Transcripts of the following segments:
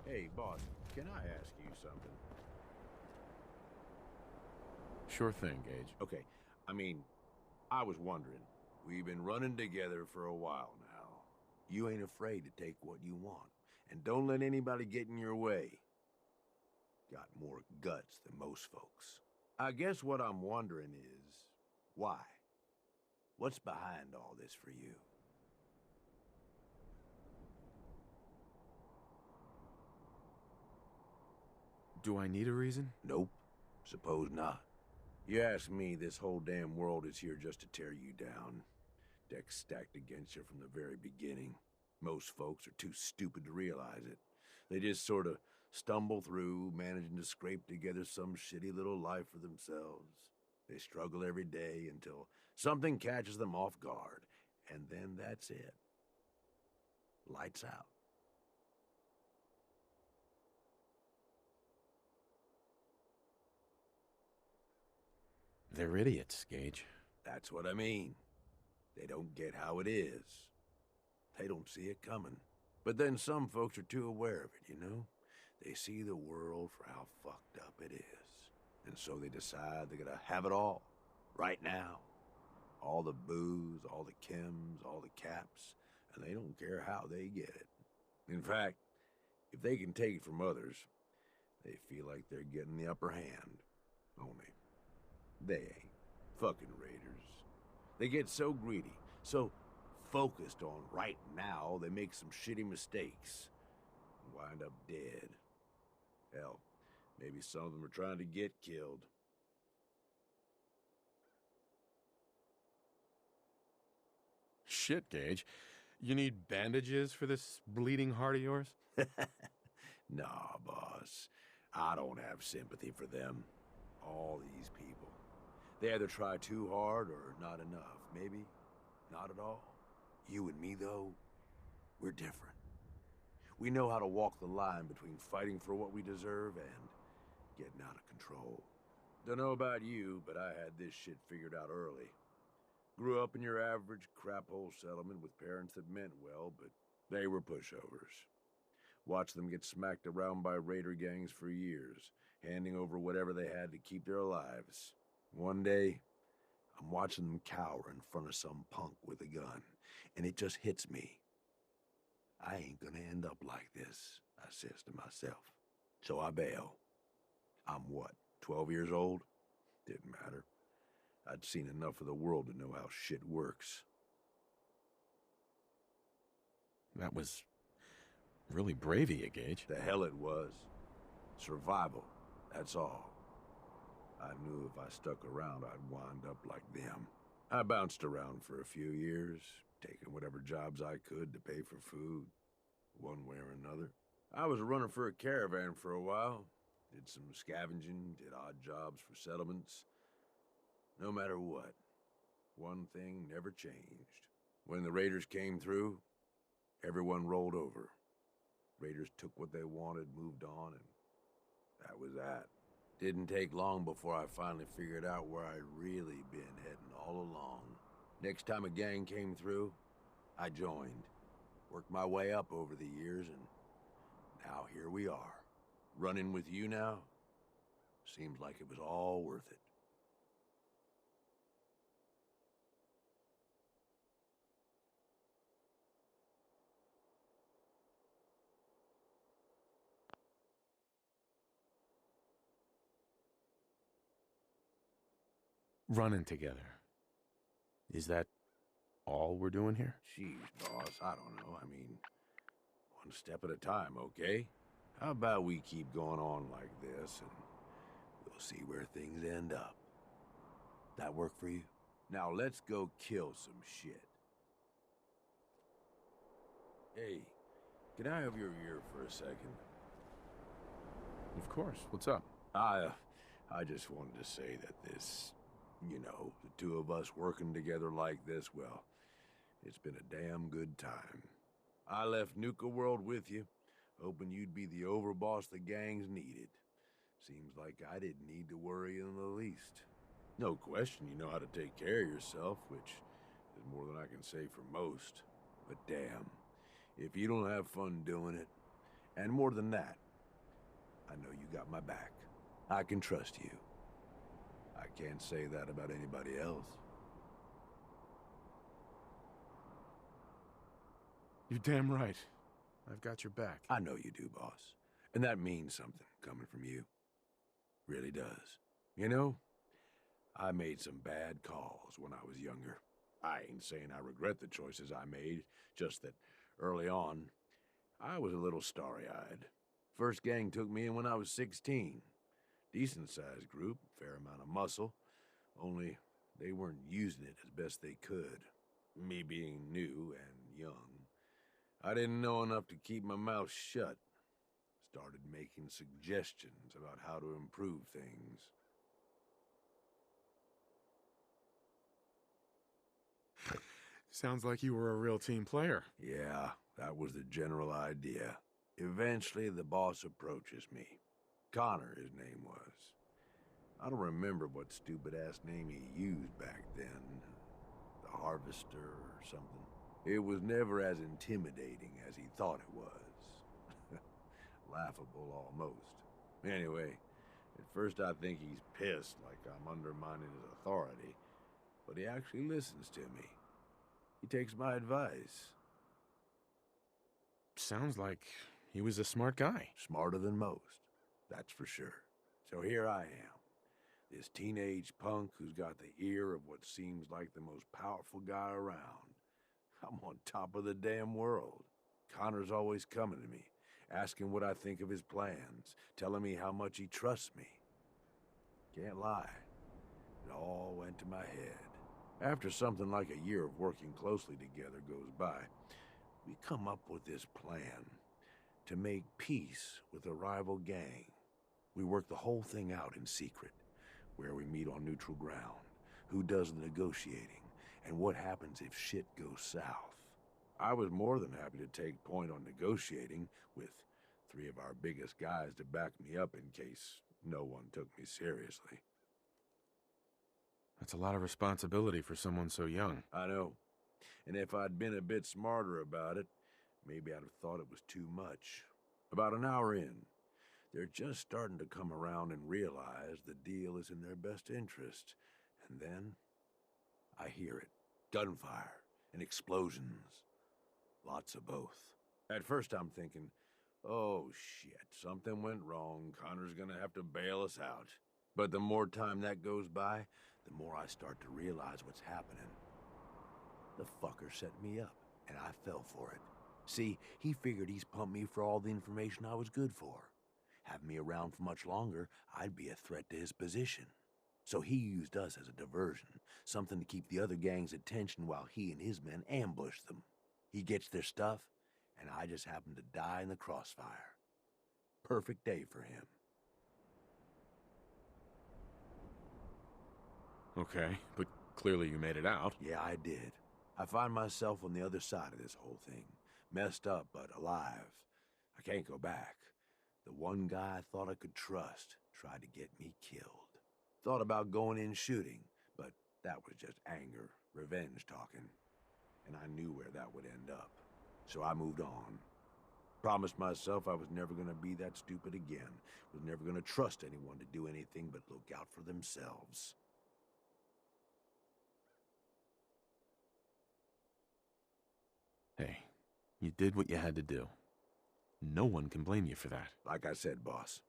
Hey, boss, can I ask you something? Sure thing, Gage. Okay, I mean, I was wondering. We've been running together for a while now. You ain't afraid to take what you want, and don't let anybody get in your way. Got more guts than most folks. I guess what I'm wondering is, why? What's behind all this for you? Do I need a reason? Nope. Suppose not. You ask me, this whole damn world is here just to tear you down. Deck's stacked against you from the very beginning. Most folks are too stupid to realize it. They just sort of stumble through, managing to scrape together some shitty little life for themselves. They struggle every day until something catches them off guard, and then that's it. Lights out. They're idiots, Gage. That's what I mean. They don't get how it is. They don't see it coming. But then some folks are too aware of it, you know? They see the world for how fucked up it is. And so they decide they're gonna have it all. Right now. All the booze, all the chems, all the caps. And they don't care how they get it. In fact, if they can take it from others, they feel like they're getting the upper hand. Only, they ain't. Fucking raiders. They get so greedy, so focused on right now, they make some shitty mistakes. And wind up dead. Hell, maybe some of them are trying to get killed. Shit, Gage. You need bandages for this bleeding heart of yours? Nah, boss. I don't have sympathy for them. All these people. They either try too hard or not enough. Maybe not at all. You and me, though, we're different. We know how to walk the line between fighting for what we deserve and getting out of control. Don't know about you, but I had this shit figured out early. Grew up in your average crap-hole settlement with parents that meant well, but they were pushovers. Watched them get smacked around by raider gangs for years, handing over whatever they had to keep their lives. One day, I'm watching them cower in front of some punk with a gun, and it just hits me. I ain't gonna end up like this, I says to myself. So I bail. I'm what, 12 years old? Didn't matter. I'd seen enough of the world to know how shit works. That was really brave of you, Gage. The hell it was. Survival, that's all. I knew if I stuck around, I'd wind up like them. I bounced around for a few years, taking whatever jobs I could to pay for food, one way or another. I was running for a caravan for a while, did some scavenging, did odd jobs for settlements. No matter what, one thing never changed. When the raiders came through, everyone rolled over. Raiders took what they wanted, moved on, and that was that. Didn't take long before I finally figured out where I'd really been heading all along. Next time a gang came through, I joined. Worked my way up over the years, and now here we are. Running with you now? Seems like it was all worth it. Running together. Is that all we're doing here? Jeez, boss, I don't know. I mean, one step at a time, okay? How about we keep going on like this, and we'll see where things end up. That work for you? Now let's go kill some shit. Hey, can I have your ear for a second? Of course. What's up? I just wanted to say that this, the two of us working together like this, well, it's been a damn good time. I left Nuka World with you, hoping you'd be the overboss the gangs needed. Seems like I didn't need to worry in the least. No question you know how to take care of yourself, which is more than I can say for most. But damn, if you don't have fun doing it, And more than that, I know you got my back. I can trust you. I can't say that about anybody else. You're damn right. I've got your back. I know you do, boss. And that means something coming from you. Really does. You know, I made some bad calls when I was younger. I ain't saying I regret the choices I made, just that early on, I was a little starry-eyed. First gang took me in when I was 16. Decent-sized group, fair amount of muscle, only they weren't using it as best they could. Me being new and young, I didn't know enough to keep my mouth shut. Started making suggestions about how to improve things. Sounds like you were a real team player. Yeah, that was the general idea. Eventually, the boss approaches me. Connor, his name was. I don't remember what stupid-ass name he used back then. The Harvester or something. It was never as intimidating as he thought it was. Laughable almost. Anyway, at first I think he's pissed, like I'm undermining his authority. But he actually listens to me. He takes my advice. Sounds like he was a smart guy. Smarter than most, that's for sure. So here I am, this teenage punk who's got the ear of what seems like the most powerful guy around. I'm on top of the damn world. Connor's always coming to me, asking what I think of his plans, telling me how much he trusts me. Can't lie, it all went to my head. After something like a year of working closely together goes by, we come up with this plan to make peace with a rival gang. We work the whole thing out in secret, where we meet on neutral ground, who does the negotiating, and what happens if shit goes south. I was more than happy to take point on negotiating, with 3 of our biggest guys to back me up in case no one took me seriously. That's a lot of responsibility for someone so young. I know. And if I'd been a bit smarter about it, maybe I'd have thought it was too much. About an hour in, they're just starting to come around and realize the deal is in their best interest. And then, I hear it. Gunfire and explosions. Lots of both. At first I'm thinking, oh shit, something went wrong. Connor's gonna have to bail us out. But the more time that goes by, the more I start to realize what's happening. The fucker set me up, and I fell for it. See, he figured he's pumped me for all the information I was good for. Have me around for much longer, I'd be a threat to his position. So he used us as a diversion, something to keep the other gang's attention while he and his men ambush them. He gets their stuff, and I just happen to die in the crossfire. Perfect day for him. Okay, but clearly you made it out. Yeah, I did. I find myself on the other side of this whole thing. Messed up, but alive. I can't go back. The one guy I thought I could trust tried to get me killed. Thought about going in shooting, but that was just anger, revenge talking. And I knew where that would end up. So I moved on. Promised myself I was never gonna be that stupid again. Was never gonna trust anyone to do anything but look out for themselves. Hey, you did what you had to do. No one can blame you for that. Like I said, boss,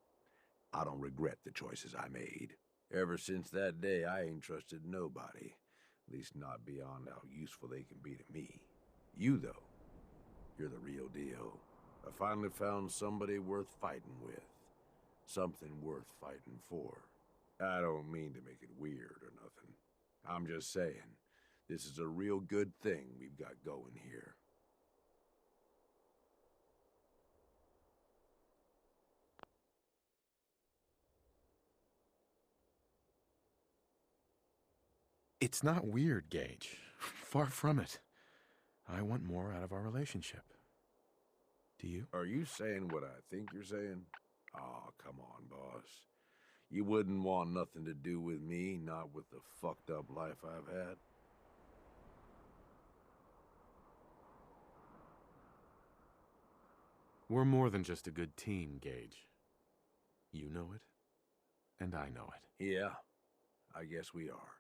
I don't regret the choices I made. Ever since that day, I ain't trusted nobody. At least not beyond how useful they can be to me. You, though, you're the real deal. I finally found somebody worth fighting with. Something worth fighting for. I don't mean to make it weird or nothing. I'm just saying, this is a real good thing we've got going here. It's not weird, Gage. Far from it. I want more out of our relationship. Do you? Are you saying what I think you're saying? Oh, come on, boss. You wouldn't want nothing to do with me, not with the fucked up life I've had. We're more than just a good team, Gage. You know it, and I know it. Yeah, I guess we are.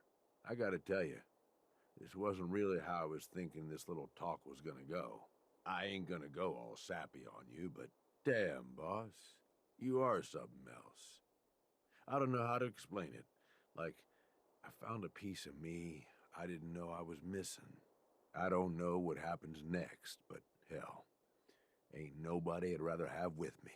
I gotta tell you, this wasn't really how I was thinking this little talk was gonna go. I ain't gonna go all sappy on you, but damn, boss, you are something else. I don't know how to explain it. Like, I found a piece of me I didn't know I was missing. I don't know what happens next, but hell, ain't nobody I'd rather have with me.